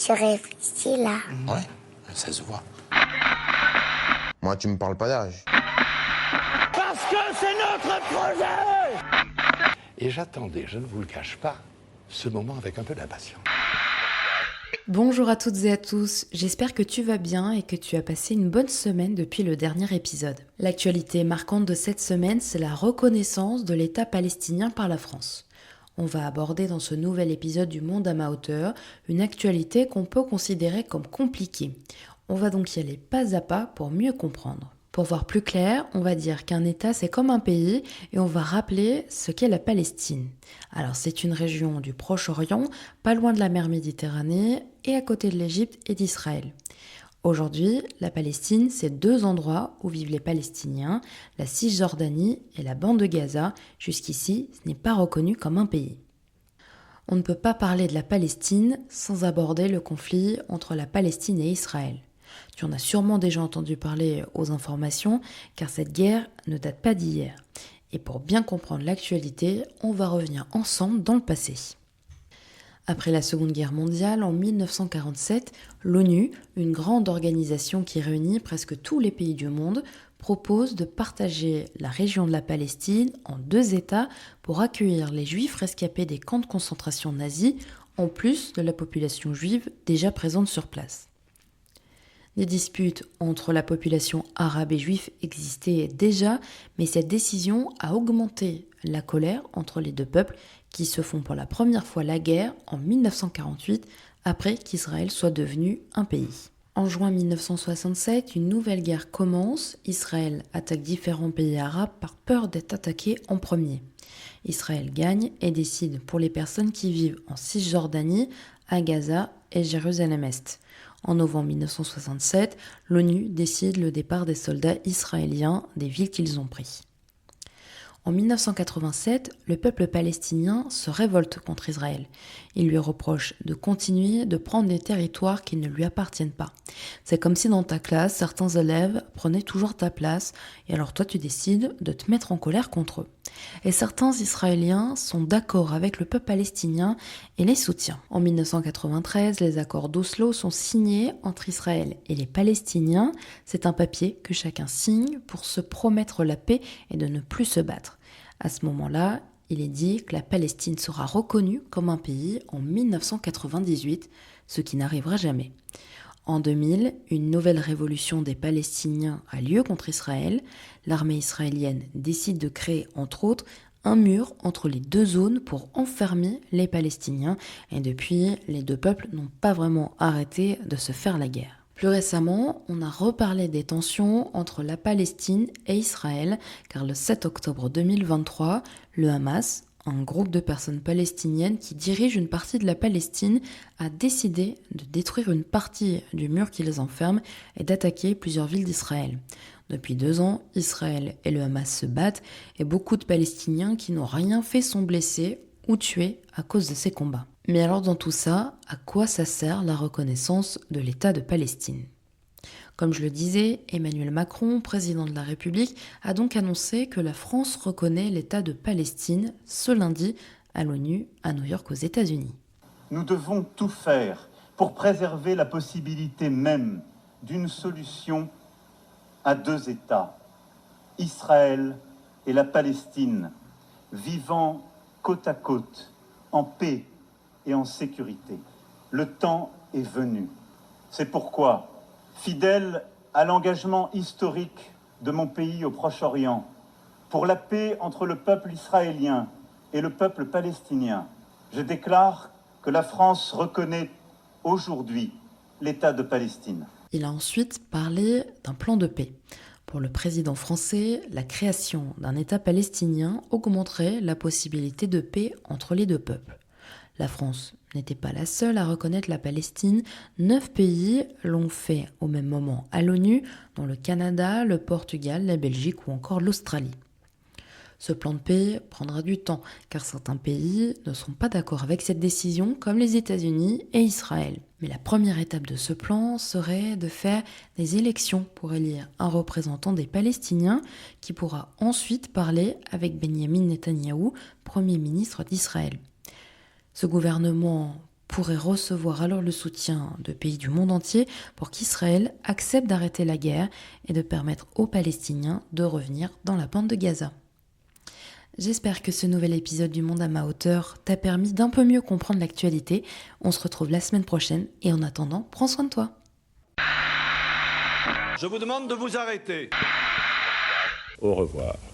Je réfléchis là. Ouais, ça se voit. Moi, tu me parles pas d'âge. Parce que c'est notre projet! Et j'attendais, je ne vous le cache pas, ce moment avec un peu d'impatience. Bonjour à toutes et à tous, j'espère que tu vas bien et que tu as passé une bonne semaine depuis le dernier épisode. L'actualité marquante de cette semaine, c'est la reconnaissance de l'État palestinien par la France. On va aborder dans ce nouvel épisode du Monde à ma hauteur une actualité qu'on peut considérer comme compliquée. On va donc y aller pas à pas pour mieux comprendre. Pour voir plus clair, on va dire qu'un État c'est comme un pays et on va rappeler ce qu'est la Palestine. Alors c'est une région du Proche-Orient, pas loin de la mer Méditerranée et à côté de l'Égypte et d'Israël. Aujourd'hui, la Palestine, c'est deux endroits où vivent les Palestiniens, la Cisjordanie et la bande de Gaza. Jusqu'ici, ce n'est pas reconnu comme un pays. On ne peut pas parler de la Palestine sans aborder le conflit entre la Palestine et Israël. Tu en as sûrement déjà entendu parler aux informations, car cette guerre ne date pas d'hier. Et pour bien comprendre l'actualité, on va revenir ensemble dans le passé. Après la Seconde Guerre mondiale, en 1947, l'ONU, une grande organisation qui réunit presque tous les pays du monde, propose de partager la région de la Palestine en deux États pour accueillir les Juifs rescapés des camps de concentration nazis, en plus de la population juive déjà présente sur place. Des disputes entre la population arabe et juive existaient déjà, mais cette décision a augmenté la colère entre les deux peuples qui se font pour la première fois la guerre en 1948, après qu'Israël soit devenu un pays. En juin 1967, une nouvelle guerre commence. Israël attaque différents pays arabes par peur d'être attaqué en premier. Israël gagne et décide pour les personnes qui vivent en Cisjordanie, à Gaza et Jérusalem-Est. En novembre 1967, l'ONU décide le départ des soldats israéliens des villes qu'ils ont pris. En 1987, le peuple palestinien se révolte contre Israël. Il lui reproche de continuer de prendre des territoires qui ne lui appartiennent pas. C'est comme si dans ta classe, certains élèves prenaient toujours ta place et alors toi tu décides de te mettre en colère contre eux. Et certains Israéliens sont d'accord avec le peuple palestinien et les soutient. En 1993, les accords d'Oslo sont signés entre Israël et les Palestiniens. C'est un papier que chacun signe pour se promettre la paix et de ne plus se battre. À ce moment-là, il est dit que la Palestine sera reconnue comme un pays en 1998, ce qui n'arrivera jamais. En 2000, une nouvelle révolution des Palestiniens a lieu contre Israël. L'armée israélienne décide de créer, entre autres, un mur entre les deux zones pour enfermer les Palestiniens. Et depuis, les deux peuples n'ont pas vraiment arrêté de se faire la guerre. Plus récemment, on a reparlé des tensions entre la Palestine et Israël, car le 7 octobre 2023, le Hamas, un groupe de personnes palestiniennes qui dirige une partie de la Palestine, a décidé de détruire une partie du mur qui les enferme et d'attaquer plusieurs villes d'Israël. Depuis 2 ans, Israël et le Hamas se battent et beaucoup de Palestiniens qui n'ont rien fait sont blessés ou tués à cause de ces combats. Mais alors dans tout ça, à quoi ça sert la reconnaissance de l'État de Palestine ? Comme je le disais, Emmanuel Macron, président de la République, a donc annoncé que la France reconnaît l'État de Palestine ce lundi à l'ONU à New York aux États-Unis. Nous devons tout faire pour préserver la possibilité même d'une solution à deux États, Israël et la Palestine, vivant côte à côte, en paix et en sécurité. Le temps est venu. C'est pourquoi, fidèle à l'engagement historique de mon pays au Proche-Orient, pour la paix entre le peuple israélien et le peuple palestinien, je déclare que la France reconnaît aujourd'hui l'État de Palestine. Il a ensuite parlé d'un plan de paix. Pour le président français, la création d'un État palestinien augmenterait la possibilité de paix entre les deux peuples. La France n'était pas la seule à reconnaître la Palestine. 9 pays l'ont fait au même moment à l'ONU, dont le Canada, le Portugal, la Belgique ou encore l'Australie. Ce plan de paix prendra du temps, car certains pays ne sont pas d'accord avec cette décision, comme les États-Unis et Israël. Mais la première étape de ce plan serait de faire des élections pour élire un représentant des Palestiniens qui pourra ensuite parler avec Benyamin Netanyahou, Premier ministre d'Israël. Ce gouvernement pourrait recevoir alors le soutien de pays du monde entier pour qu'Israël accepte d'arrêter la guerre et de permettre aux Palestiniens de revenir dans la bande de Gaza. J'espère que ce nouvel épisode du Monde à ma hauteur t'a permis d'un peu mieux comprendre l'actualité. On se retrouve la semaine prochaine et en attendant, prends soin de toi. Je vous demande de vous arrêter. Au revoir.